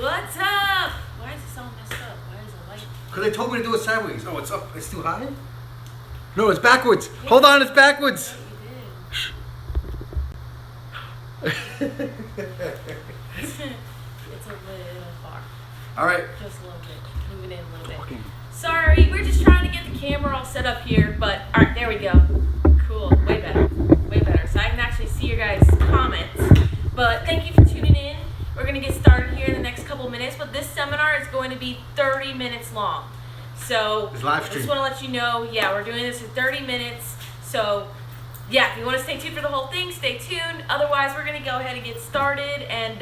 What's up? Why is this all messed up? Why is the light? Because they told me to do it sideways. Oh, it's up. It's too high? No, it's backwards. Yeah. Hold on, it's backwards. Yeah, you did. It's a little far. All right. Just a little bit. Move it in a little bit. Sorry, we're just trying to get the camera all set up here, but all right, there we go. Cool. Way better. Way better. So I can actually see your guys' comments. But thank you for tuning in. We're going to get started here in the next couple minutes, but this seminar is going to be 30 minutes long. So it's live I stream. just want to let you know, yeah, we're doing this in 30 minutes. So yeah, if you want to stay tuned for the whole thing, stay tuned. Otherwise, we're going to go ahead and get started. And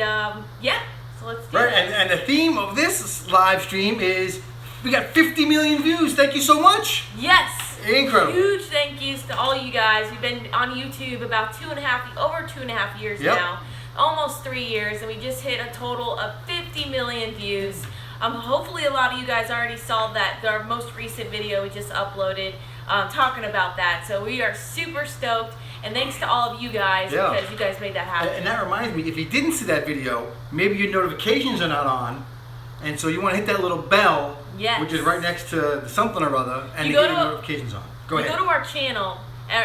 yeah, so let's do it. And the theme of this live stream is we got 50 million views. Thank you so much. Yes. Incredible. Huge thank yous to all you guys. We've been on YouTube about over 2.5 years now. Almost 3 years, and we just hit a total of 50 million views. Hopefully a lot of you guys already saw that our most recent video we just uploaded talking about that. So we are super stoked, and thanks to all of you guys because you guys made that happen. And that reminds me, if you didn't see that video, maybe your notifications are not on, and so you want to hit that little bell, which is right next to the something or other, and you get your notifications on. Go ahead. Go to our channel.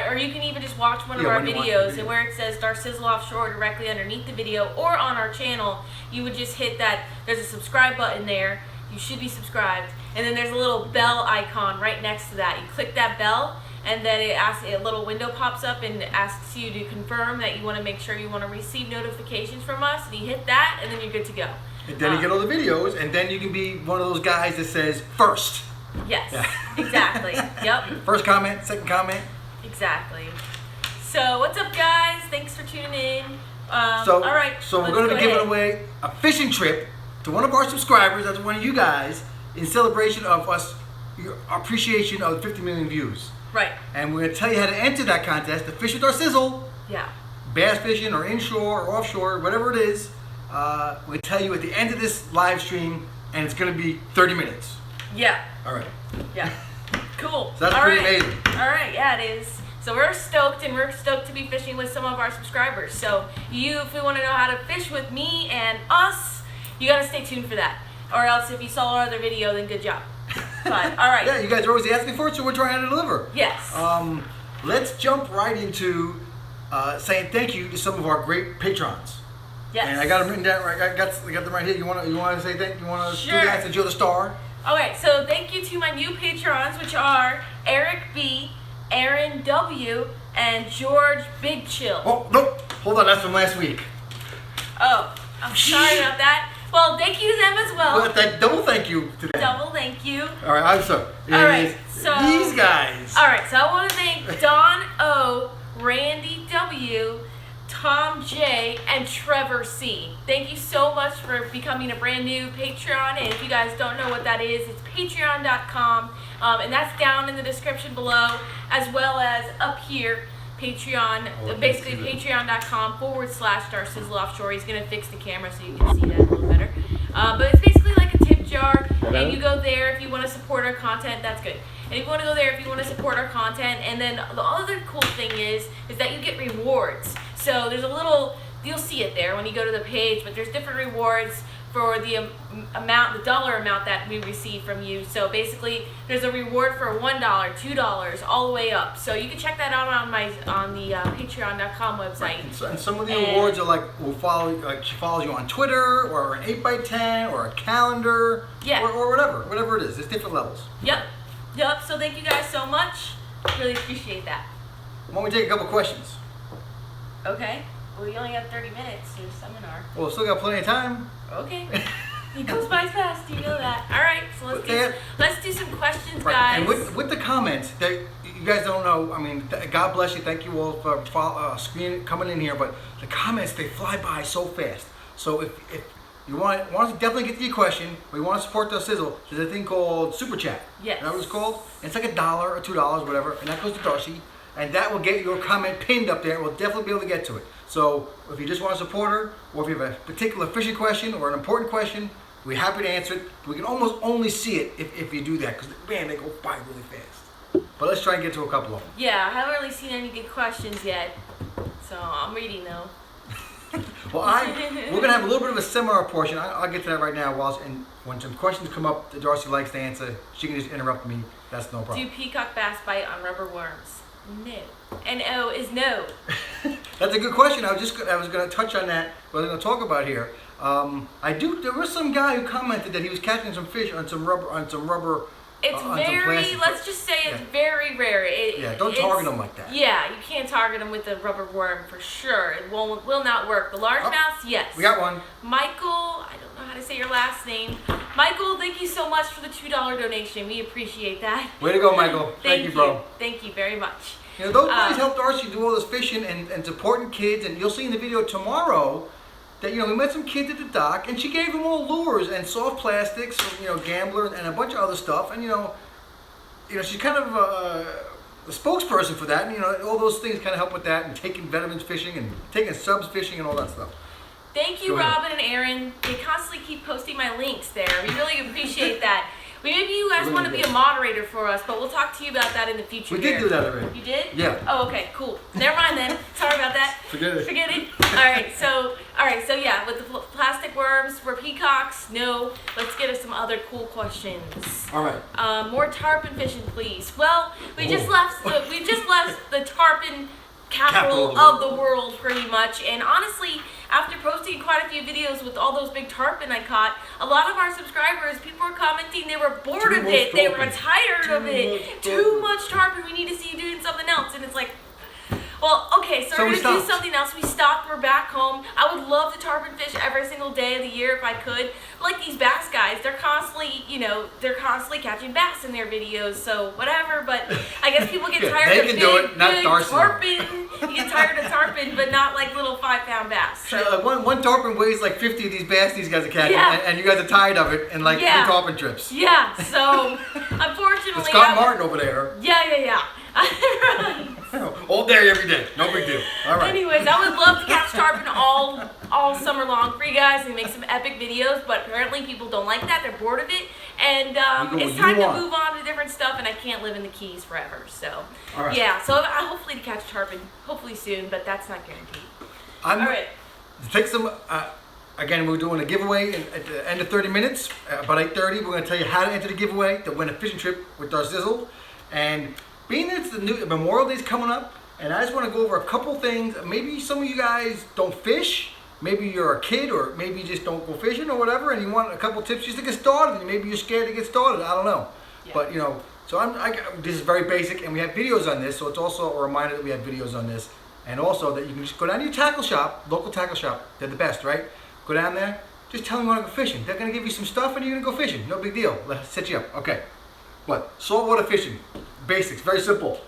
Or you can even just watch one of our videos, and where it says Darcizzle Offshore directly underneath the video or on our channel, you would just hit that. There's a subscribe button there. You should be subscribed. And then there's a little bell icon right next to that. You click that bell, and then a little window pops up and asks you to confirm that you want to make sure you want to receive notifications from us. And you hit that, and then you're good to go. And then you get all the videos, and then you can be one of those guys that says first. Yes, exactly. Yep. First comment, second comment. Exactly. So what's up, guys? Thanks for tuning in. All right. So we're going to be giving away a fishing trip to one of our subscribers. That's one of you guys in celebration of us, your appreciation of 50 million views. Right. And we're going to tell you how to enter that contest. The Fish with Darcizzle. Yeah. Bass fishing or inshore or offshore, whatever it is. We'll tell you at the end of this live stream, and it's going to be 30 minutes. Yeah. All right. Yeah. Cool. So that's pretty amazing. All right, yeah, it is. So we're stoked, and we're stoked to be fishing with some of our subscribers. So if we want to know how to fish with me and us, you got to stay tuned for that. Or else if you saw our other video, then good job. But, all right. Yeah, you guys are always asking for it, so we're trying to deliver. Yes. Let's jump right into saying thank you to some of our great patrons. Yes. And I got them written down. I got them right here. You want to say thank you? You want to do that since you're the star? Okay, so thank you to my new patrons, which are Eric B, Aaron W, and George Big Chill. Oh, nope. Hold on, that's from last week. Oh, I'm sorry about that. Well, thank you to them as well. Well, double thank you to them. Double thank you. All right, I'm sorry. All right, so these guys. All right, so I want to thank Don O, Randy W, Tom J, and Trevor C. Thank you so much for becoming a brand new Patreon. And if you guys don't know what that is, it's patreon.com. And that's down in the description below, as well as up here, Patreon, basically patreon.com/Darcizzle Offshore. He's going to fix the camera so you can see that a little better. But it's basically like a tip jar. And you go there if you want to support our content. That's good. And if you want to go there if you want to support our content. And then the other cool thing is that you get rewards. So there's a little, you'll see it there when you go to the page, but there's different rewards for the dollar amount that we receive from you. So basically, there's a reward for $1, $2, all the way up. So you can check that out on the Patreon.com website. And some of the awards are like she follows you on Twitter or an 8x10 or a calendar, or whatever it is. There's different levels. Yep. So thank you guys so much. Really appreciate that. Why don't we take a couple questions? Okay. Well, we only have 30 minutes to seminar. Well, still got plenty of time. Okay. It goes by fast, you know that. All right, so let's do some questions, guys. And with the comments, that you guys don't know, I mean, God bless you. Thank you all for coming in here. But the comments, they fly by so fast. So if you want to definitely get to your question, or you want to support Darcizzle, there's a thing called Super Chat. Yes. Is that what it's called? And it's like $1 or $2, whatever, and that goes to Darcy. And that will get your comment pinned up there. We'll definitely be able to get to it. So if you just want to support her, or if you have a particular fishing question or an important question, we're happy to answer it. We can almost only see it if you do that, because man, they go by really fast. But let's try and get to a couple of them. Yeah, I haven't really seen any good questions yet, so I'm reading though. Well, we're gonna have a little bit of a seminar portion. I'll get to that right now. And when some questions come up that Darcy likes to answer, she can just interrupt me. That's no problem. Do peacock bass bite on rubber worms? No. N-O is no. That's a good question. I was gonna touch on that. What I'm gonna talk about here. There was some guy who commented that he was catching some fish on some rubber. It's very, let's just say it's very rare. Don't target them like that. Yeah, you can't target them with a rubber worm for sure. It will not work. The largemouths, yes. We got one. Michael, I don't know how to say your last name. Michael, thank you so much for the $2 donation. We appreciate that. Way to go, Michael. Thank you, bro. Thank you very much. You know, those guys helped Darcy do all this fishing and supporting kids, and you'll see in the video tomorrow that, you know, we met some kids at the dock, and she gave them all lures and soft plastics, you know, gambler and a bunch of other stuff, and you know, she's kind of a spokesperson for that, and you know, all those things kind of help with that, and taking veterans fishing and taking subs fishing and all that stuff. Thank you, Robin and Aaron. They constantly keep posting my links there. We really appreciate that. Maybe you guys want to be a moderator for us, but we'll talk to you about that in the future. We did do that already. You did? Yeah. Oh, okay, cool. Never mind then. Sorry about that. Forget it. Forget it. All right. So yeah, with the plastic worms for peacocks, no. Let's get us some other cool questions. All right. More tarpon fishing, please. Well, we just left the tarpon capital of the world pretty much, and honestly, after posting quite a few videos with all those big tarpon I caught, a lot of our subscribers, people were commenting they were bored of it, they were tired of it, too much tarpon, we need to see you doing something else, and it's like, well, okay, so we're going to do something else. We stopped, we're back home. I would love to tarpon fish every single day of the year if I could. Like these bass guys, they're constantly catching bass in their videos, so whatever, but I guess people get tired of big tarpon. You get tired of tarpon, but not like little 5-pound bass. So one tarpon weighs like 50 of these bass these guys are catching, and you guys are tired of it, and like 3 tarpon trips. Yeah, so unfortunately... Scott Martin over there. Yeah. All day, every day. No big deal. All right. Anyways, I would love to catch tarpon all summer long for you guys and make some epic videos, but apparently people don't like that. They're bored of it. And it's time to move on to different stuff, and I can't live in the Keys forever. So, yeah. So I hopefully to catch tarpon, hopefully soon, but that's not guaranteed. All right. Take some... Again, we're doing a giveaway at the end of 30 minutes, about 8:30. We're going to tell you how to enter the giveaway to win a fishing trip with Darcizzle. And being that it's the new Memorial Day's coming up, and I just want to go over a couple things. Maybe some of you guys don't fish. Maybe you're a kid, or maybe you just don't go fishing or whatever, and you want a couple tips just to get started. And maybe you're scared to get started. I don't know. Yeah. But, you know, so this is very basic, and we have videos on this, so it's also a reminder that we have videos on this. And also that you can just go down to your tackle shop, local tackle shop. They're the best, right? Go down there, just tell them you want to go fishing. They're going to give you some stuff, and you're going to go fishing. No big deal. Let's set you up. Okay. What? Saltwater fishing. Basics. Very simple.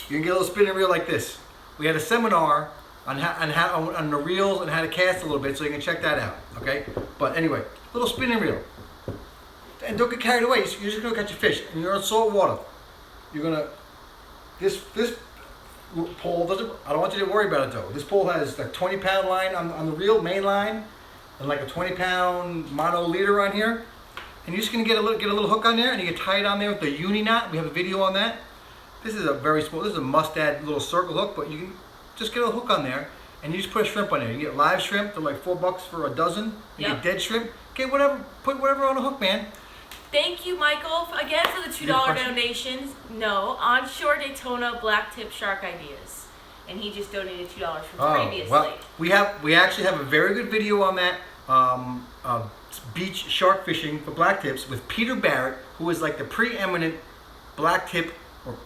You can get a little spinning reel like this. We had a seminar on the reels and how to cast a little bit, so you can check that out. Okay? But anyway, little spinning reel. And don't get carried away. You're just going to catch a fish. And you're in salt water. You're going to... This pole doesn't... I don't want you to worry about it, though. This pole has like 20-pound line on the reel, main line, and like a 20-pound mono leader on here. And you're just going to get a little hook on there, and you can tie it on there with the uni knot. We have a video on that. This is a very small, this is a must-add little circle hook, but you can just get a hook on there, and you just put a shrimp on there. You get live shrimp, they're like $4 for a dozen. You get dead shrimp. Get whatever, put whatever on the hook, man. Thank you, Michael, again for the $2 donations. No, onshore Daytona black tip shark ideas. And he just donated $2 from previously. Well, we actually have a very good video on that. Beach shark fishing for black tips with Peter Barrett, who is like the preeminent black tip or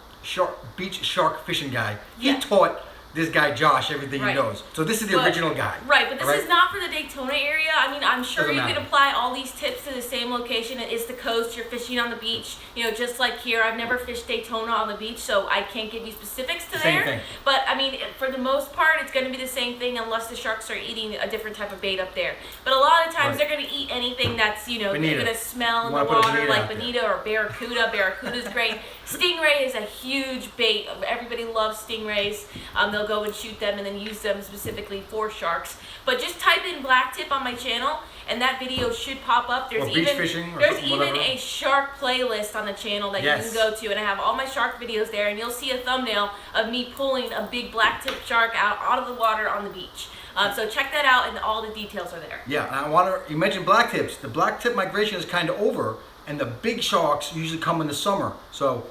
beach shark fishing guy. He taught this guy Josh everything he knows. So this is the original guy. Right, but this is not for the Daytona area. I mean, I'm sure you can apply all these tips to the same location. It is the coast. You're fishing on the beach. You know, just like here, I've never fished Daytona on the beach, so I can't give you specifics to there. Same thing. But I mean, for the most part, it's going to be the same thing unless the sharks are eating a different type of bait up there. But a lot of times they're going to eat anything that's, you know, they're going to smell in the water, like bonita or barracuda. Barracuda's great. Stingray is a huge bait. Everybody loves stingrays. They'll go and shoot them and then use them specifically for sharks. But just type in black tip on my channel and that video should pop up. There's even a shark playlist on the channel that you can go to, and I have all my shark videos there, and you'll see a thumbnail of me pulling a big black tip shark out of the water on the beach. So check that out, and all the details are there. Yeah, and you mentioned black tips. The black tip migration is kind of over, and the big sharks usually come in the summer. So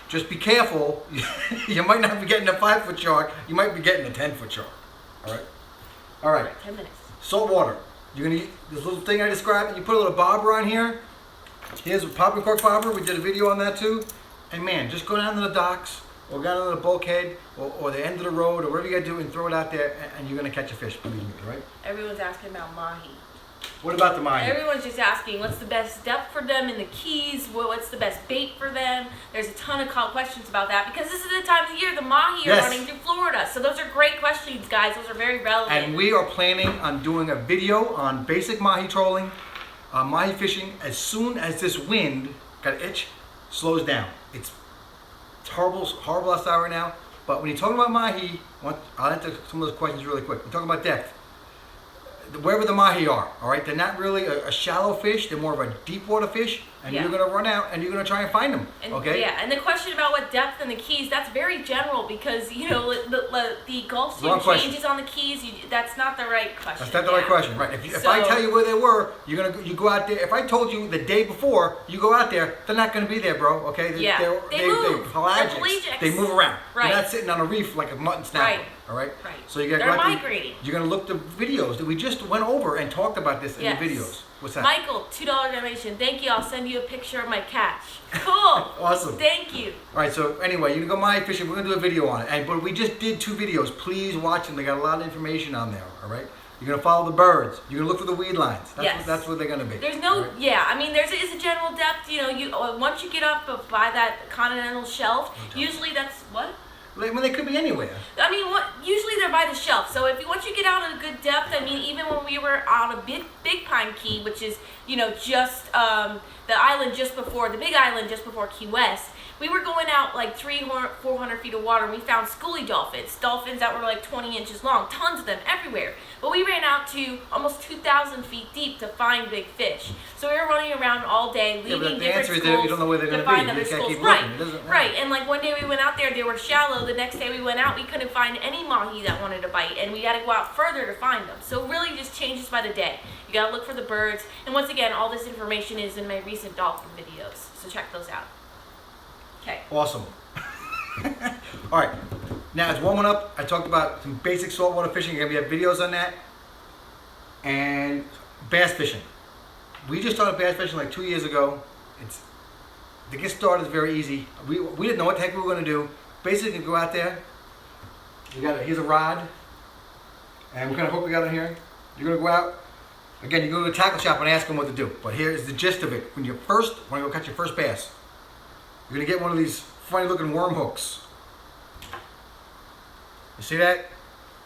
just be careful. You might not be getting a 5-foot shark. You might be getting a 10-foot shark. All right. 10 minutes. Salt water. You're gonna use this little thing I described, and you put a little bobber on here. Here's a pop and cork bobber. We did a video on that too. And man, just go down to the docks, or go down to the bulkhead, or the end of the road, or whatever you gotta do, and throw it out there, and you're gonna catch a fish. Believe me, right? Everyone's asking about mahi. What about the mahi? Everyone's just asking what's the best depth for them in the Keys, what's the best bait for them. There's a ton of questions about that because this is the time of the year the mahi are running through Florida. So those are great questions, guys. Those are very relevant. And we are planning on doing a video on basic mahi trolling, mahi fishing, as soon as this wind, got an itch, slows down. It's horrible outside right now. But when you're talking about mahi, I'll answer some of those questions really quick. We're talking about depth. Wherever the mahi are, all right, they're not really a shallow fish. They're more of a deep water fish, and you're gonna run out and you're gonna try and find them. Okay. Yeah, and the question about what depth in the Keys, that's very general because the Gulf Stream changes on the Keys. That's not the right question. That's not the right question, right? If I tell you where they were, you go out there. If I told you the day before, you go out there, they're not gonna be there, bro. Okay? They move. They're pelagics. They move around. Right. They're not sitting on a reef like a mutton snapper. Right. All right. Right. So they're migrating. You're gonna look the videos that we just went over and talked about this in the videos. What's that? Michael, $2 donation. Thank you. I'll send you a picture of my catch. Cool. Awesome. Thank you. All right. So anyway, you can go mahi fishing. We're gonna do a video on it. But we just did 2 videos. Please watch them. They got a lot of information on there. All right. You're gonna follow the birds. You're gonna look for the weed lines. That's what they're gonna be. There's no, I mean, there is a general depth. Once you get up by that continental shelf, usually that's what. Well, they could be anywhere. I mean, usually they're by the shelf. So once you get out at a good depth, I mean, even when we were out of Big Pine Key, which is just the island just before the Big Island, just before Key West, we were going out like 300-400 feet of water, and we found schoolie dolphins that were like 20 inches long, tons of them everywhere. But we ran out to almost 2,000 feet deep to find big fish. So we were running around all day, leaving different schools you don't know where they're to gonna find be. other You can't schools. keep looking. Right. And like one day we went out there, they were shallow. The next day we went out, we couldn't find any mahi that wanted to bite, and we had to go out further to find them. So it really just changes by the day. You gotta look for the birds. And once again, all this information is in my recent dolphin videos, so check those out. Okay. Awesome. All right. Now it's warming up. I talked about some basic saltwater fishing. We have videos on that. And bass fishing. We just started bass fishing like 2 years ago. To get started is very easy. We didn't know what the heck we were going to do. Basically, go out there. Here's a rod. And what kind of hook we got in here? You're going to go out. Again, you go to the tackle shop and ask them what to do. But here's the gist of it. When you go catch your first bass, you're going to get one of these funny looking worm hooks. You see that?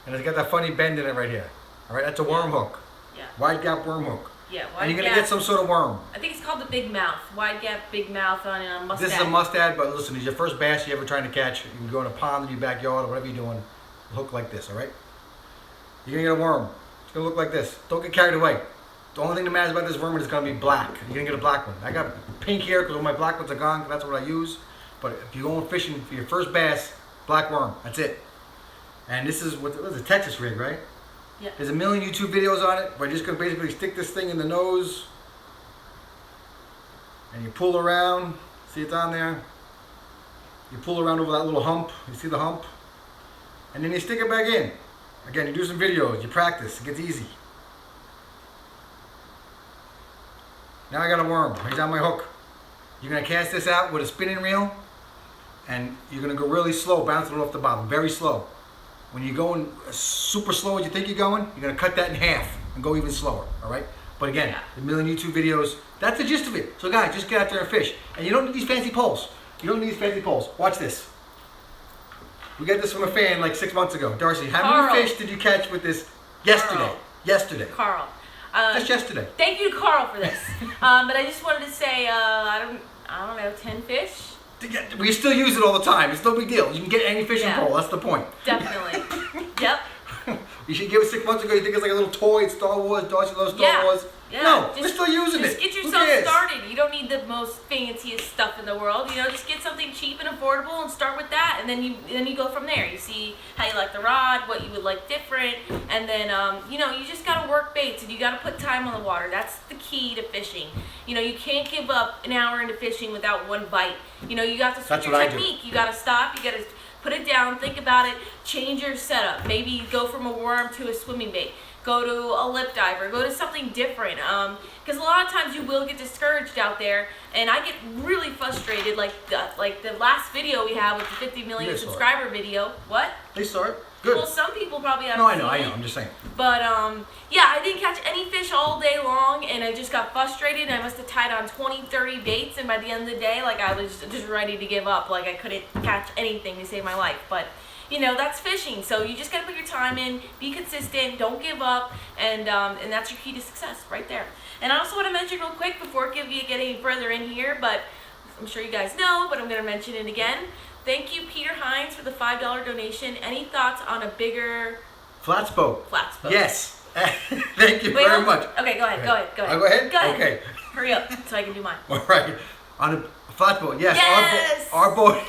And it's got that funny bend in it right here. All right, that's a worm hook. Yeah. Wide gap worm hook. Yeah, and you're going to get some sort of worm. I think it's called the big mouth. Wide gap, big mouth on a mustad. This is a mustad, but listen, it's your first bass you're ever trying to catch. You can go in a pond in your backyard or whatever you're doing. A hook like this, all right? You're going to get a worm. It's going to look like this. Don't get carried away. The only thing that matters about this worm is it's going to be black. You're going to get a black one. I got pink here because all my black ones are gone. That's what I use. But if you're going fishing for your first bass, black worm. That's it. And this is what is a Texas rig, right? Yeah. There's a million YouTube videos on it. We're just going to basically stick this thing in the nose. And you pull around. See it's on there? You pull around over that little hump. You see the hump? And then you stick it back in. Again, you do some videos. You practice. It gets easy. Now I got a worm. He's on my hook. You're going to cast this out with a spinning reel. And you're going to go really slow, bouncing it off the bottom. Very slow. When you're going super slow as you think you're going, you're going to cut that in half and go even slower. All right? But again, the million YouTube videos, that's the gist of it. So guys, just get out there and fish. And you don't need these fancy poles. You don't need these fancy poles. Watch this. We got this from a fan like 6 months ago. Darcy, how many fish did you catch with this yesterday? Yesterday. Carl. Just yesterday. Thank you to Carl for this. But I just wanted to say, I don't know, 10 fish? We still use it all the time. It's no big deal. You can get any fishing pole. That's the point. Definitely. Yep. You should give it 6 months ago. You think it's like a little toy, Star Wars, Darcy loves Star Wars. Yeah. No, we're still using it. Just get yourself started. You don't need the most fanciest stuff in the world. You know, just get something cheap and affordable and start with that, and then you go from there. You see how you like the rod, what you would like different, and then you know, you just gotta work baits and you gotta put time on the water. That's the key to fishing. You know, you can't give up an hour into fishing without one bite. You know, you got to switch your technique. You gotta stop. You gotta put it down, think about it, change your setup. Maybe go from a worm to a swimming bait. Go to a lip diver, go to something different. Because a lot of times you will get discouraged out there, and I get really frustrated. Like the last video we had with the 50 million subscriber video. What? They saw it. Good. Well, some people probably haven't No, I know. I'm just saying. But yeah, I didn't catch any fish all day long, and I just got frustrated. And I must have tied on 20, 30 baits, and by the end of the day, like I was just ready to give up. Like I couldn't catch anything to save my life. But you know, that's fishing. So you just gotta put your time in, be consistent, don't give up, and that's your key to success right there. And I also want to mention real quick before you get any further in here, but I'm sure you guys know, but I'm gonna mention it again. Thank you, Peter Hines, for the $5 donation. Any thoughts on a bigger flats boat? Flats boat. Yes. Thank you very much. Okay, go ahead. I'll go ahead? Go ahead. Okay. Hurry up so I can do mine. All right. On a flats boat, yes. Yes! Our boat.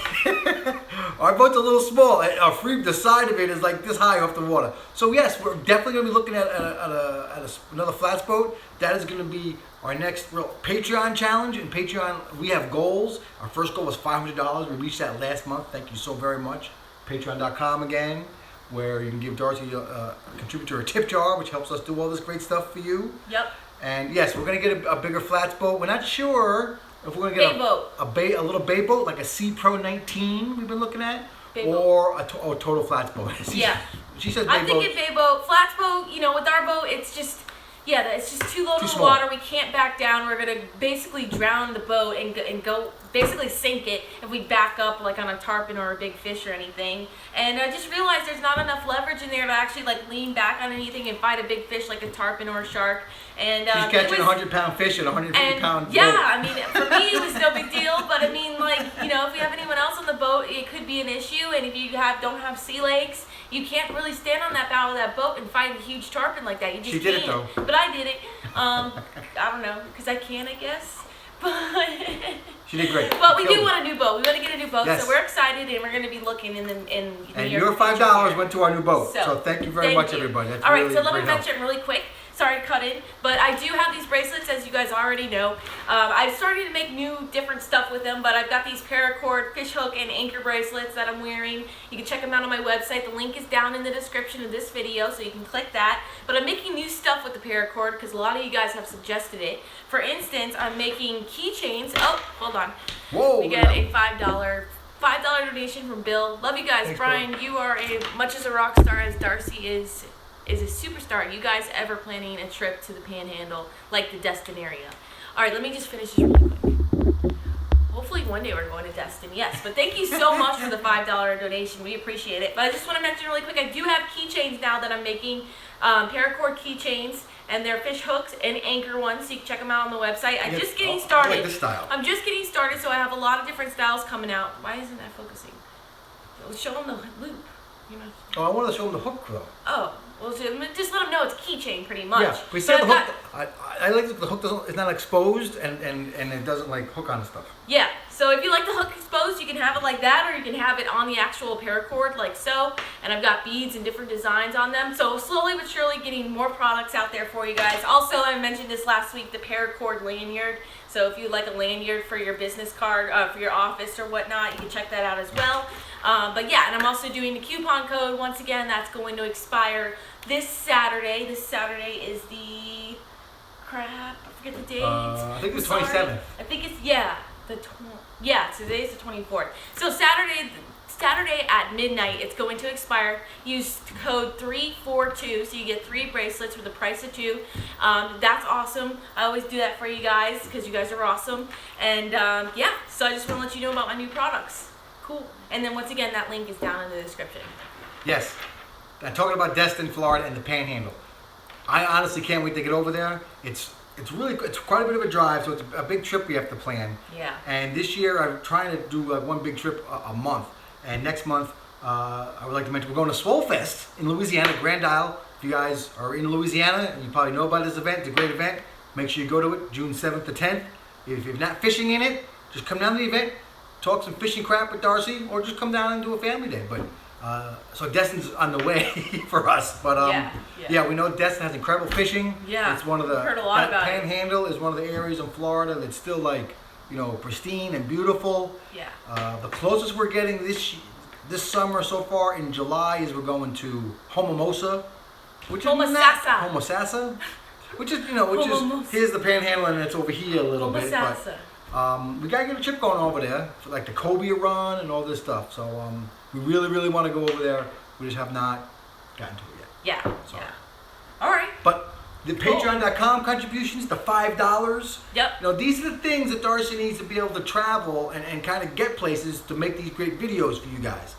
Our boat's a little small. The side of it is like this high off the water. So yes, we're definitely going to be looking at another flats boat. That is going to be our next real Patreon challenge. In Patreon, we have goals. Our first goal was $500. We reached that last month. Thank you so very much. Patreon.com again, where you can give Darcy a contributor a tip jar, which helps us do all this great stuff for you. Yep. And yes, we're going to get a bigger flats boat. We're not sure if we're going to get a little bay boat, like a Sea Pro 19 we've been looking at, or a total flats boat. Yeah. She says bay boat. I'm thinking bay boat. Flats boat, you know, with our boat, it's just too low to the water. We can't back down. We're going to basically drown the boat and go basically sink it if we back up like on a tarpon or a big fish or anything. And I just realized there's not enough leverage in there to actually like lean back on anything and fight a big fish like a tarpon or a shark. And she's catching 100-pound fish at 150-pound boat. Yeah, I mean, for me it was no big deal, but I mean, like, you know, if we have anyone else on the boat, it could be an issue. And if you don't have sea legs, you can't really stand on that bow of that boat and fight a huge tarpon like that. You just She did it though. But I did it. I don't know, because I can, I guess. But she did great. But we do want a new boat. We want to get a new boat, yes. So we're excited, and we're going to be looking in and your $5 went to our new boat. So thank you very much, everybody. That's all right, really so let me great help. mention really quick. Sorry to cut in, but I do have these bracelets, as you guys already know. I've started to make new, different stuff with them, but I've got these paracord, fish hook, and anchor bracelets that I'm wearing. You can check them out on my website. The link is down in the description of this video, so you can click that. But I'm making new stuff with the paracord because a lot of you guys have suggested it. For instance, I'm making keychains. Oh, hold on. Whoa! We got a $5 donation from Bill. Love you guys. Thanks, Brian, Bill. You are much as a rock star as Darcy is a superstar. You guys ever planning a trip to the Panhandle, like the Destin area? All right, let me just finish this really quick. Hopefully one day we're going to Destin, yes. But thank you so much for the $5 donation. We appreciate it. But I just want to mention really quick, I do have keychains now that I'm making, paracord keychains, and they're fish hooks and anchor ones, so you can check them out on the website. I'm just getting started. I like this style. I'm just getting started, so I have a lot of different styles coming out. Why isn't that focusing? Show them the loop. You know. Oh, I wanted to show them the hook though. Oh, well, just let them know it's a keychain pretty much. Yeah, we said the hook. I like the hook is not exposed and it doesn't like hook on stuff. Yeah, so if you like the hook exposed, you can have it like that, or you can have it on the actual paracord like so. And I've got beads and different designs on them. So slowly but surely getting more products out there for you guys. Also, I mentioned this last week, the paracord lanyard. So if you like a lanyard for your business card, for your office or whatnot, you can check that out as well. But yeah, and I'm also doing the coupon code. Once again, that's going to expire this Saturday. This Saturday is the I forget the date. I think it's 27th. I think it's today's the 24th. So Saturday at midnight, it's going to expire. Use code 342, so you get 3 bracelets for the price of 2. That's awesome. I always do that for you guys because you guys are awesome. And yeah, so I just want to let you know about my new products. Cool. And then once again, that link is down in the description. Yes. I'm talking about Destin, Florida, and the Panhandle. I honestly can't wait to get over there. It's quite a bit of a drive, so it's a big trip we have to plan. Yeah. And this year I'm trying to do like one big trip a month. And next month, I would like to mention we're going to Swole Fest in Louisiana, Grand Isle. If you guys are in Louisiana and you probably know about this event, it's a great event. Make sure you go to it, June 7th to 10th. If you're not fishing in it, just come down to the event, talk some fishing crap with Darcy, or just come down and do a family day. But so Destin's on the way for us. But yeah, we know Destin has incredible fishing. Yeah, it's one of the heard a lot about Panhandle is one of the areas in Florida that's still like pristine and beautiful. Yeah. The closest we're getting this summer so far in July is we're going to Homomosa, which Homosassa, which is here's the Panhandle and it's over here a little bit. But we gotta get a trip going over there for like the Cobia run and all this stuff. So we really want to go over there. We just have not gotten to it yet. Yeah. So. Yeah. All right. But the Patreon.com contributions, the $5. Yep. These are the things that Darcy needs to be able to travel and kind of get places to make these great videos for you guys.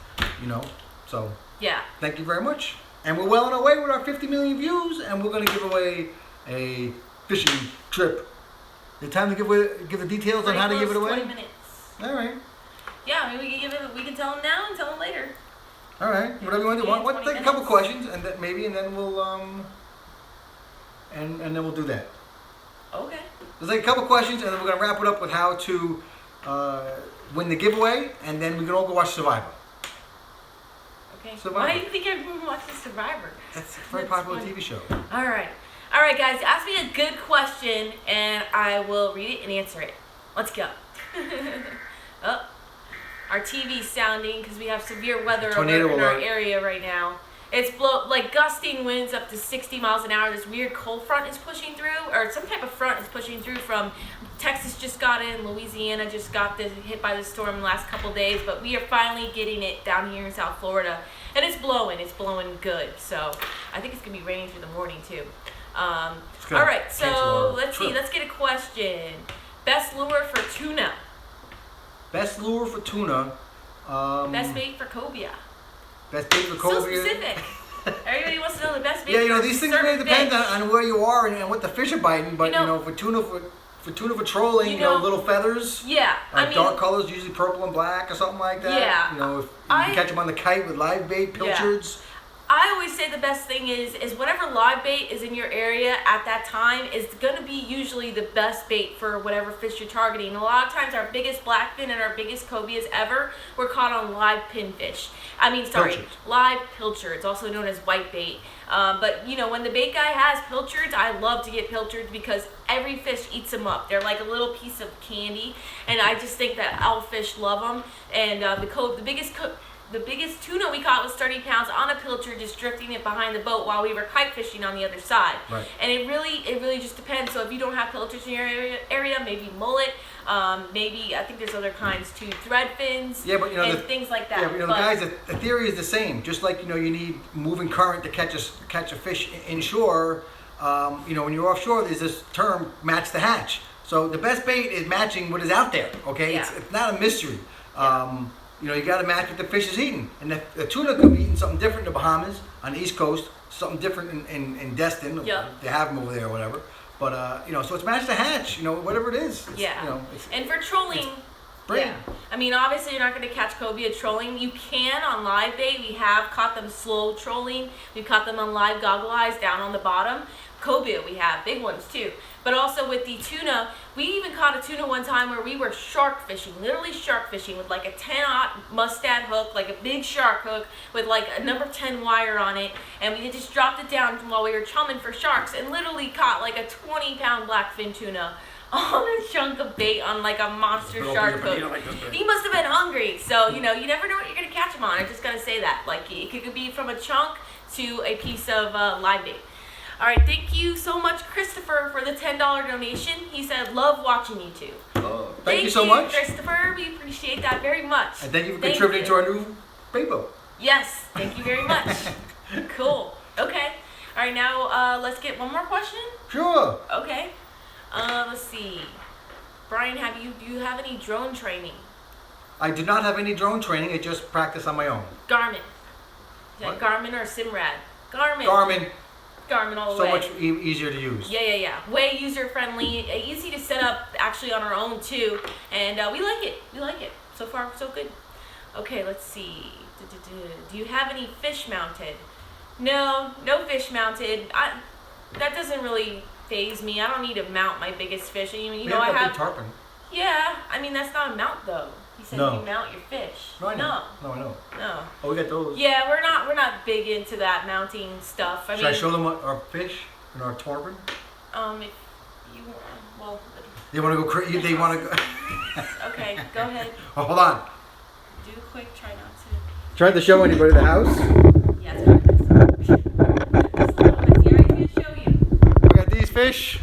So yeah. Thank you very much. And we're well on our way with our 50 million views, and we're going to give away a fishing trip. The time to give the details on how to give it away? 20 minutes. All right. Yeah, I mean, we can tell them now and tell them later. All right. Whatever you want to do. Let's take a couple questions, and then we'll and then we'll do that. Okay. There's like a couple questions, and then we're going to wrap it up with how to win the giveaway, and then we can all go watch Survivor. Okay. Survivor. Why do you think everyone watches Survivor? That's a very popular TV show. All right, guys. Ask me a good question, and I will read it and answer it. Let's go. Oh, our TV's sounding because we have severe weather in our area right now. It's gusting winds up to 60 miles an hour. This weird cold front is pushing through, or some type of front is pushing through from Texas. Just got in, Louisiana just got hit by the storm the last couple days, but we are finally getting it down here in South Florida, and it's blowing good. So I think it's gonna be raining through the morning too. All right, so let's see. Let's get a question. Best lure for tuna. Best lure for tuna. Best bait for cobia. Best bait for cobia. So specific. Everybody wants to know the best bait. Yeah, these things really depend on where you are and what the fish are biting. But for tuna for trolling, little feathers. Yeah, dark colors, usually purple and black or something like that. Yeah. If you can catch them on the kite with live bait, pilchards. Yeah. I always say the best thing is whatever live bait is in your area at that time is going to be usually the best bait for whatever fish you're targeting. A lot of times our biggest blackfin and our biggest cobias ever were caught on live pinfish. Live pilchards, also known as white bait. But when the bait guy has pilchards, I love to get pilchards because every fish eats them up. They're like a little piece of candy, and I just think that all fish love them. And the biggest tuna we caught was 30 pounds on a pilchard, just drifting it behind the boat while we were kite fishing on the other side. Right. And it really just depends. So if you don't have pilchards in your area, maybe mullet, maybe I think there's other kinds too, thread fins, and things like that. Yeah, but guys, the theory is the same. Just like you need moving current to catch a fish inshore. When you're offshore, there's this term, match the hatch. So the best bait is matching what is out there. Okay, yeah. It's not a mystery. You got to match what the fish is eating. And the tuna could be eating something different in the Bahamas, on the East Coast, something different in Destin. Yep. They have them over there or whatever. But, so it's match the hatch, whatever it is. And for trolling, obviously you're not going to catch cobia trolling. You can on live bait. We have caught them slow trolling. We've caught them on live goggle eyes down on the bottom. Cobia we have, big ones too. But also with the tuna, we even caught a tuna one time where we were shark fishing, literally shark fishing with like a 10-aught mustad hook, like a big shark hook with like a number 10 wire on it. And we just dropped it down while we were chumming for sharks and literally caught like a 20-pound blackfin tuna on a chunk of bait on like a monster shark hook. He must have been hungry. So, you never know what you're going to catch him on. I just got to say that. Like it could be from a chunk to a piece of live bait. All right, thank you so much, Christopher, for the $10 donation. He said, love watching you two. Thank you so much, Christopher. We appreciate that very much. And thank you for contributing to our new bait boat. Yes, thank you very much. Cool. Okay. All right, now let's get one more question. Sure. Okay. Let's see. Brian, do you have any drone training? I do not have any drone training. I just practice on my own. Garmin. Is that Garmin or Simrad? Garmin all the way. So much easier to use. Yeah. Way user friendly, easy to set up actually on our own too, and we like it. So far, so good. Okay, let's see. Do you have any fish mounted? No fish mounted. That doesn't really faze me. I don't need to mount my biggest fish. I mean, you know, got I have. big tarpon. Yeah, I mean that's not a mount though. He said No. you mount your fish. No, I know. No. No, I know. No. Oh, we got those. Yeah, we're not big into that mounting stuff. Should I show them our fish and our tarpon? If you well. They want to go crazy. They want to go. Okay, go ahead. Oh, hold on. Do quick. Try not to. Tried to show anybody the house. Yeah, it's fine. Just a little bit here. I can show you. We got these fish.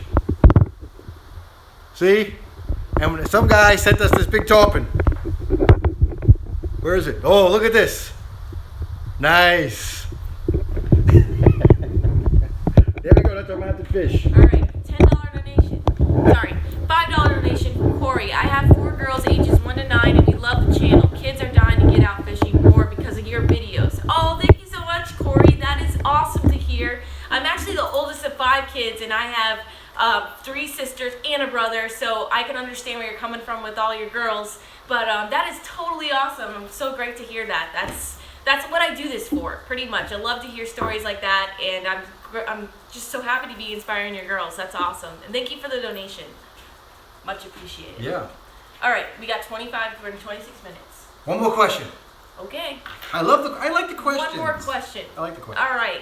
See? And when some guy sent us this big tarpon. Where is it? Oh, look at this. Nice. There we go. That's our mounted fish. All right, $10 donation. Sorry, $5 donation from Corey. I have 4 girls ages 1 to 9, and we love the channel. Kids are dying to get out fishing more because of your videos. Oh, thank you so much, Corey. That is awesome to hear. I'm actually the oldest of 5 kids, and I have 3 sisters and a brother, so I can understand where you're coming from with all your girls. But that is totally awesome. I'm so great to hear that. That's what I do this for, pretty much. I love to hear stories like that, and I'm just so happy to be inspiring your girls. That's awesome. And thank you for the donation. Much appreciated. Yeah. All right, we got 26 minutes. One more question. Okay. I like the questions. One more question. I like the question. All right.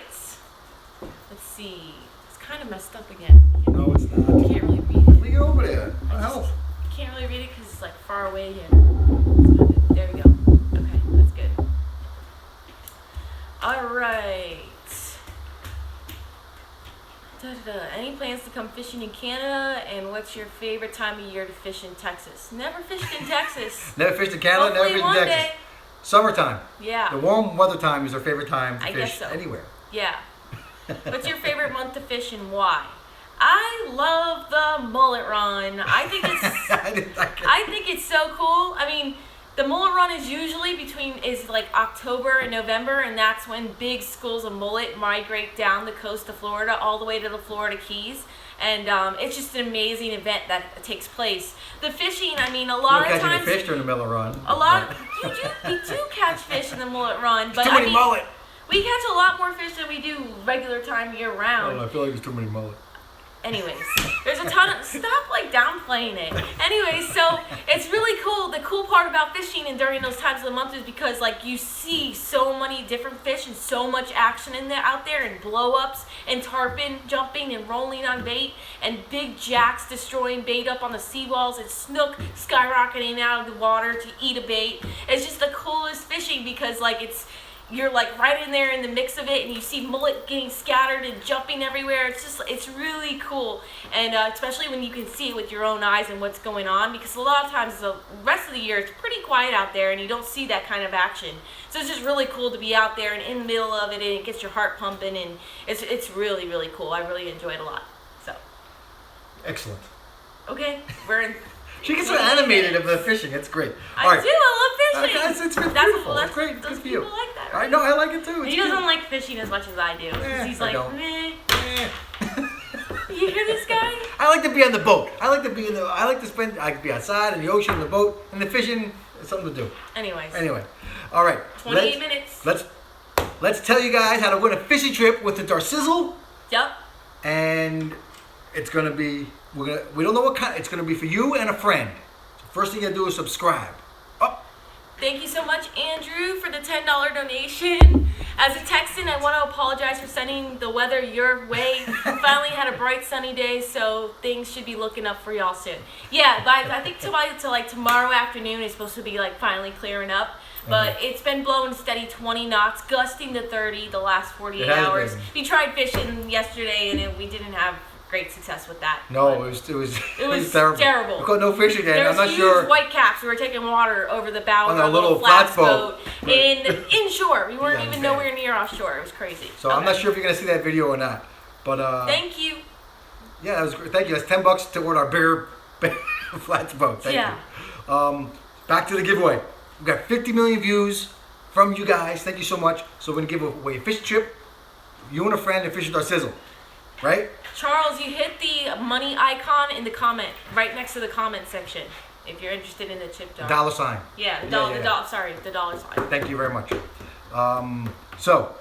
Let's see. It's kind of messed up again. No, it's not. You can't really read it. Leave it over there. I'll help. You can't really read it because it's like far away here. There we go. Okay, that's good. All right. Any plans to come fishing in Canada? And what's your favorite time of year to fish in Texas? Never fished in Texas. Never fished in Canada, never Hopefully fished in one Texas. day. Summertime. Yeah. The warm weather time is our favorite time to I fish guess so. anywhere. Yeah. What's your favorite month to fish and why? I love the mullet run. I think it's I think it's so cool. I mean, the mullet run is usually is like October and November, and that's when big schools of mullet migrate down the coast of Florida all the way to the Florida Keys. And it's just an amazing event that takes place. The fishing, I mean, a lot of times fish during the mullet run. We do catch fish in the mullet run, but too many mullet. We catch a lot more fish than we do regular time year round. Oh, I feel like there's too many mullet. Anyways, there's a ton of, stop like downplaying it. Anyways, so it's really cool. The cool part about fishing and during those times of the month is because like you see so many different fish and so much action out there and blow-ups and tarpon jumping and rolling on bait and big jacks destroying bait up on the seawalls and snook skyrocketing out of the water to eat a bait. It's just the coolest fishing because like you're like right in there in the mix of it, and you see mullet getting scattered and jumping everywhere. It's really cool, and especially when you can see it with your own eyes and what's going on, because a lot of times the rest of the year it's pretty quiet out there and you don't see that kind of action. So it's just really cool to be out there and in the middle of it, and it gets your heart pumping, and it's really, really cool. I really enjoy it a lot. So excellent. Okay, we're in. She gets so animated of the fishing. It's great. I do. I love fishing. It's beautiful. That's great. Those Good for you. people like that, right? I know. I like it too. He doesn't like fishing as much as I do. He's like, meh. You hear this guy? I like to be on the boat. I like to be outside in the ocean, in the boat, and the fishing is something to do. Anyway. All right. 28 minutes. Let's tell you guys how to win a fishing trip with the Darcizzle. Yep. And it's gonna be we don't know what kind. It's gonna be for you and a friend. So first thing you gotta do is subscribe. Oh. Thank you so much, Andrew, for the $10 donation. As a Texan, I want to apologize for sending the weather your way. Finally had a bright sunny day, so things should be looking up for y'all soon. Yeah, but I think to like tomorrow afternoon it's supposed to be like finally clearing up. But it's been blowing steady 20 knots, gusting to 30 the last 48 hours. Been. We tried fishing yesterday and we didn't have great success with that. No, it was terrible. We got no fish again. There I'm not huge sure. White caps. We were taking water over the bow of a a little flats boat inshore. We weren't even man. nowhere near offshore. It was crazy. So I'm not sure if you're gonna see that video or not. But thank you. Yeah, that was great. Thank you. That's $10 toward our bigger flats boat. Thank you. Back to the giveaway. We've got 50 million views from you guys. Thank you so much. So we're gonna give away a fish trip. You and a friend and fish with Darcizzle, right? Charles, you hit the money icon in the comment, right next to the comment section, if you're interested in the chip jar. $. Sign. Yeah, the dollar sign. Thank you very much. So,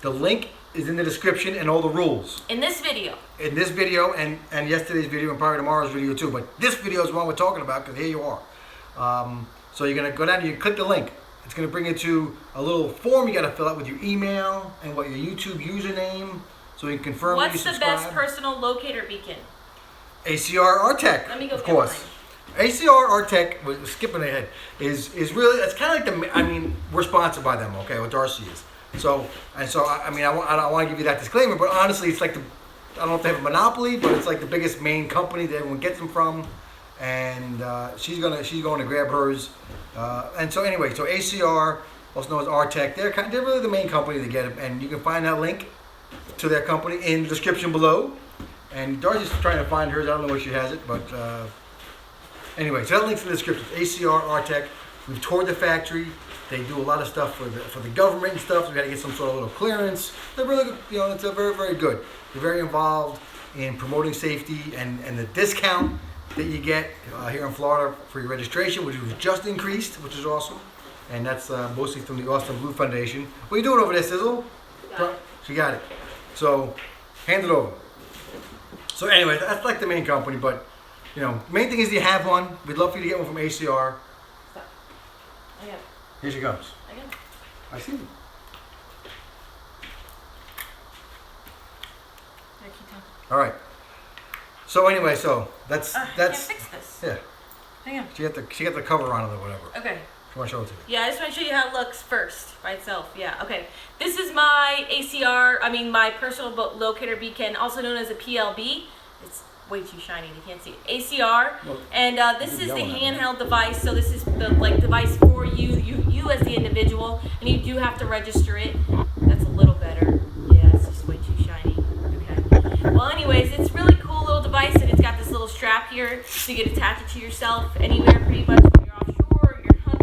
the link is in the description and all the rules. In this video. In this video and yesterday's video and probably tomorrow's video too. But this video is what we're talking about because here you are. So you're going to go down and you click the link. It's going to bring you to a little form you got to fill out with your email and what your YouTube username so you can confirm that you What's the subscribe. best personal locator beacon? ACR Artec, Let me go of get course. ACR Artec, we're skipping ahead, is really, it's kind of like I mean, we're sponsored by them, okay, what Darcy is. So I don't want to give you that disclaimer, but honestly, it's like I don't know if they have a monopoly, but it's like the biggest main company that everyone gets them from. And she's going to grab hers. And so anyway, so ACR, also known as Artec, they're really the main company to get it. And you can find that link to their company in the description below. And Darcy's trying to find hers. I don't know where she has it, but anyway, so that link's in the description. ACR Artec. We've toured the factory. They do a lot of stuff for the government and stuff. So we got to get some sort of little clearance. They're really good. You know, it's very, very good. They're very involved in promoting safety and the discount that you get here in Florida for your registration, which was just increased, which is awesome. And that's mostly from the Austin Blue Foundation. What are you doing over there, Sizzle? She got it. So, hand it over. So anyway, that's like the main company, but you know, main thing is you have one. We'd love for you to get one from ACR. Stop. I got it. Here she comes. I got it. I see. All right. So anyway, so that's I can't fix this. Yeah. Hang on. She got the cover on it or whatever. Okay. She want to show it to you. Yeah, I just want to show you how it looks first by itself. Yeah, okay. This is my ACR, my personal locator beacon, also known as a PLB. It's way too shiny, you can't see it. ACR, Well, and this is the handheld device. So this is the device for you as the individual, and you do have to register it. That's a little better. Yeah, it's just way too shiny. Okay. Well, anyways, it's really cool little device, and it's got this little strap here, so you can attach it to yourself anywhere pretty much. Or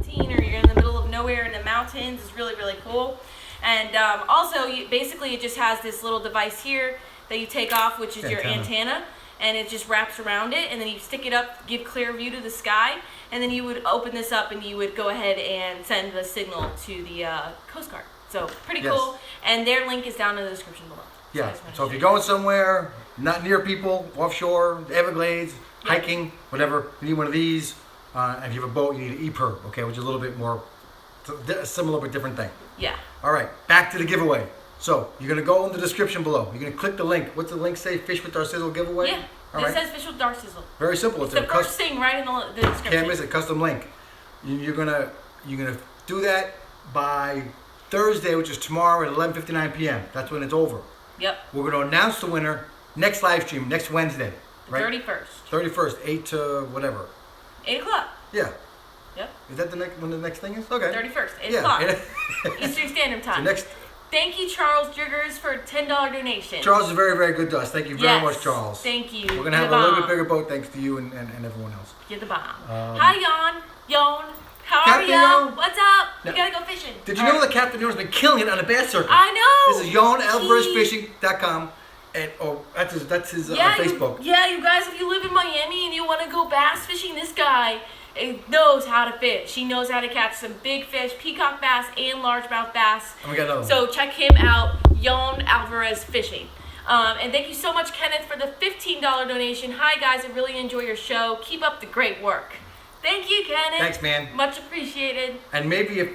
you're in the middle of nowhere in the mountains. It's really, really cool. And also, basically, it just has this little device here that you take off, which is your antenna, and it just wraps around it, and then you stick it up, give clear view to the sky, and then you would open this up, and you would go ahead and send the signal to the Coast Guard. So, pretty cool. And their link is down in the description below. Yeah, so if you're going somewhere, not near people, offshore, the Everglades, hiking, whatever, you need one of these. And if you have a boat, you need an EPIRB, okay, which is a little bit more similar but different thing. Yeah. All right, back to the giveaway. So you're gonna go in the description below. You're gonna click the link. What's the link say? Fish with Darcizzle giveaway. Yeah. All it says Fish with Darcizzle. Very simple. It's the first thing right in the description. Can't miss it. Custom link. You're gonna do that by Thursday, which is tomorrow at 11:59 p.m. That's when it's over. Yep. We're gonna announce the winner next live stream, next Wednesday. Right? 31st. 31st, 8 to whatever. 8 o'clock. Yeah. Yep. Is that when the next thing is? Okay. 31st, 8 o'clock. Eastern Standard Time. So next. Thank you, Charles Jiggers, for a $10 donation. Charles is very, very good to us. Thank you very much, Charles. Thank you. We're going to have a little bit bigger boat thanks to you and everyone else. Get the bomb. Hi, Yon. How Captain are you? Yon. What's up? Now, We got to go fishing. Did you know that Captain Yon has been killing it on the bass circuit? I know. This is YonAlvarezFishing.com. And that's his Facebook. You guys, if you live in Miami and you want to go bass fishing, this guy knows how to fish. He knows how to catch some big fish, peacock bass and largemouth bass. And we got another one. So check him out, Yon Alvarez Fishing. And thank you so much, Kenneth, for the $15 donation. Hi, guys. I really enjoy your show. Keep up the great work. Thank you, Kenneth. Thanks, man. Much appreciated. And maybe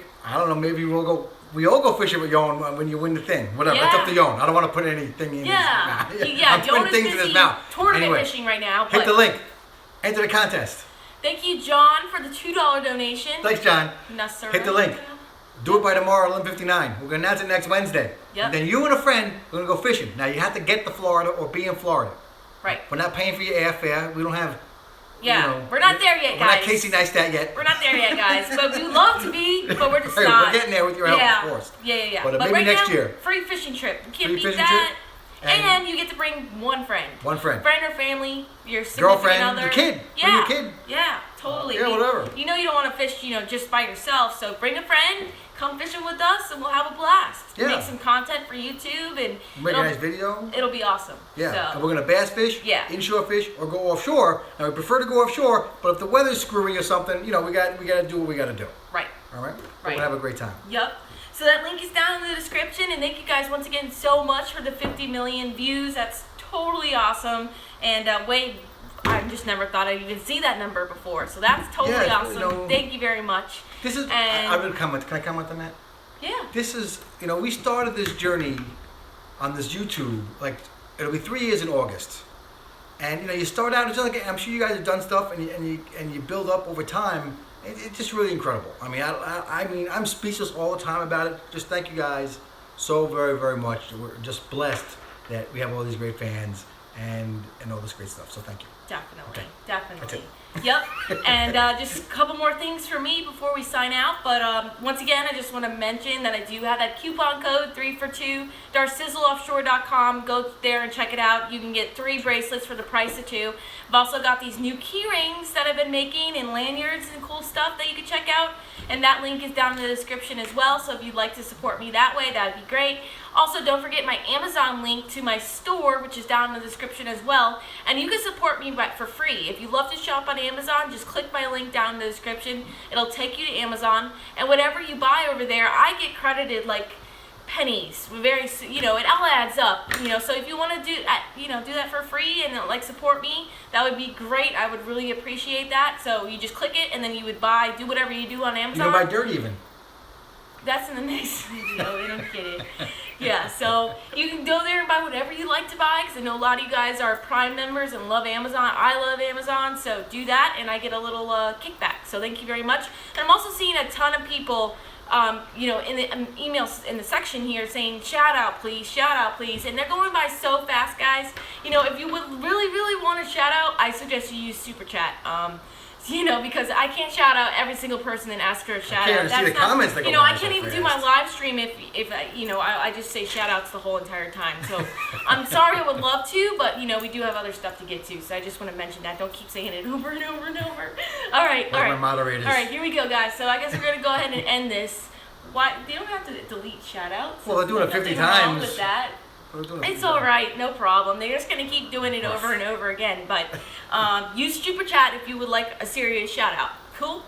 maybe we all go fishing with Yon when you win the thing. Whatever. That's up to Yon. I don't want to put anything in his mouth. I'm putting things in his mouth. Tournament fishing right now. Hit the link. Enter the contest. Thank you, John, for the $2 donation. Thanks, John. Hit the link. Do it by tomorrow, 11:59. We're going to announce it next Wednesday. Yep. And then you and a friend are going to go fishing. Now, you have to get to Florida or be in Florida. Right. We're not paying for your airfare. We don't have... we're not there yet, guys. We're not Casey Neistat yet. We're not there yet, guys. But we would love to be, but we're just Right, not. we're getting there with your help, of course. Yeah. But maybe right next now, year. Free fishing trip. You can't Free beat fishing that. trip. And you get to bring one friend. One friend. Friend or family, your significant Girlfriend, other. your kid. Yeah. Bring your kid. Yeah, totally. Yeah, whatever. You know you don't want to fish, just by yourself. So bring a friend, come fishing with us, and we'll have a blast. Yeah. Make some content for YouTube, and Make a nice video. It'll be awesome. Yeah. So. And we're going to bass fish, inshore fish, or go offshore. And we prefer to go offshore, but if the weather's screwy or something, we got to do what we got to do. Right. All right? Right. We're going to have a great time. Yep. So that link is down in the description, and thank you guys once again so much for the 50 million views. That's totally awesome, and I just never thought I'd even see that number before, so that's totally awesome. Thank you very much. This is, I would comment, can I comment on that? Yeah. This is, we started this journey on this YouTube, like, it'll be 3 years in August. And, you start out, it's like, I'm sure you guys have done stuff, and you build up over time. It's just really incredible. I mean, I'm speechless all the time about it. Just thank you guys so very, very much. We're just blessed that we have all these great fans and all this great stuff. So thank you. Definitely, okay. Definitely. Yep. And just a couple more things for me before we sign out. But once again, I just want to mention that I do have that coupon code 3 for 2, DarcizzleOffshore.com. Go there and check it out. You can get 3 bracelets for the price of 2. I've also got these new key rings that I've been making and lanyards and cool stuff that you can check out. And that link is down in the description as well. So if you'd like to support me that way, that would be great. Also, don't forget my Amazon link to my store, which is down in the description as well. And you can support me for free. If you love to shop on Amazon, just click my link down in the description. It'll take you to Amazon. And whatever you buy over there, I get credited like pennies. It all adds up. So if you want to do that for free and like support me, that would be great. I would really appreciate that. So you just click it, and then you would do whatever you do on Amazon. You can buy dirt even. That's in the next video. They don't get it. Yeah, so you can go there and buy whatever you like to buy, because I know a lot of you guys are Prime members and love Amazon. I love Amazon, so do that, and I get a little kickback. So thank you very much. And I'm also seeing a ton of people, in the emails in the section here saying shout out please, and they're going by so fast, guys. If you would really, really want a shout out, I suggest you use Super Chat. Because I can't shout out every single person and ask for a shout out. See the comments that go I can't even do my live stream if I just say shout outs the whole entire time. So I'm sorry, I would love to, but we do have other stuff to get to. So I just want to mention that. Don't keep saying it over and over and over. All right. My moderators. All right, here we go, guys. So I guess we're gonna go ahead and end this. Why they don't have to delete shout outs? Well, they're doing it 50 Nothing times. wrong with that. It's all right, no problem. They're just gonna keep doing it over and over again. But use Super Chat if you would like a serious shout out. Cool.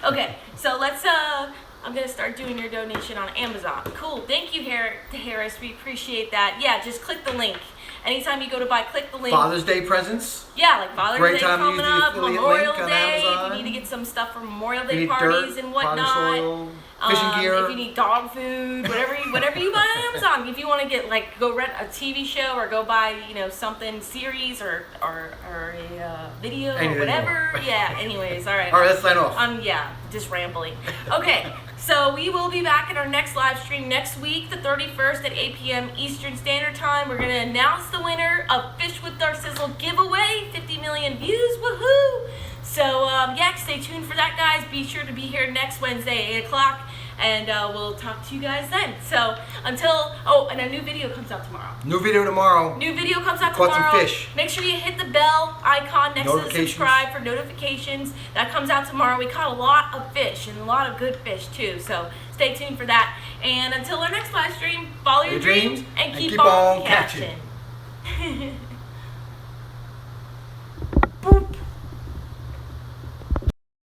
Okay, so let's. I'm gonna start doing your donation on Amazon. Cool. Thank you, Harris. We appreciate that. Yeah, just click the link. Anytime you go to buy, click the link. Father's Day presents. Yeah, like Father's Day coming up, Memorial Day. If you need to get some stuff for Memorial Day parties and whatnot. Soil, fishing gear. If you need dog food, whatever you buy on Amazon. If you want to get go rent a TV show or go buy something series or a video or whatever. Yeah. Anyways, all right. All right, let's sign off. Just rambling. Okay. So we will be back in our next live stream next week, the 31st at 8 p.m. Eastern Standard Time. We're going to announce the winner of Fish with Darcizzle giveaway, 50 million views, woohoo! So stay tuned for that, guys. Be sure to be here next Wednesday, 8 o'clock, and we'll talk to you guys then. So and a new video comes out tomorrow. New video tomorrow. Caught some fish. Make sure you hit the bell icon next to the subscribe for notifications. That comes out tomorrow. We caught a lot of fish and a lot of good fish too. So stay tuned for that. And until our next live stream, follow your dreams and keep on catching.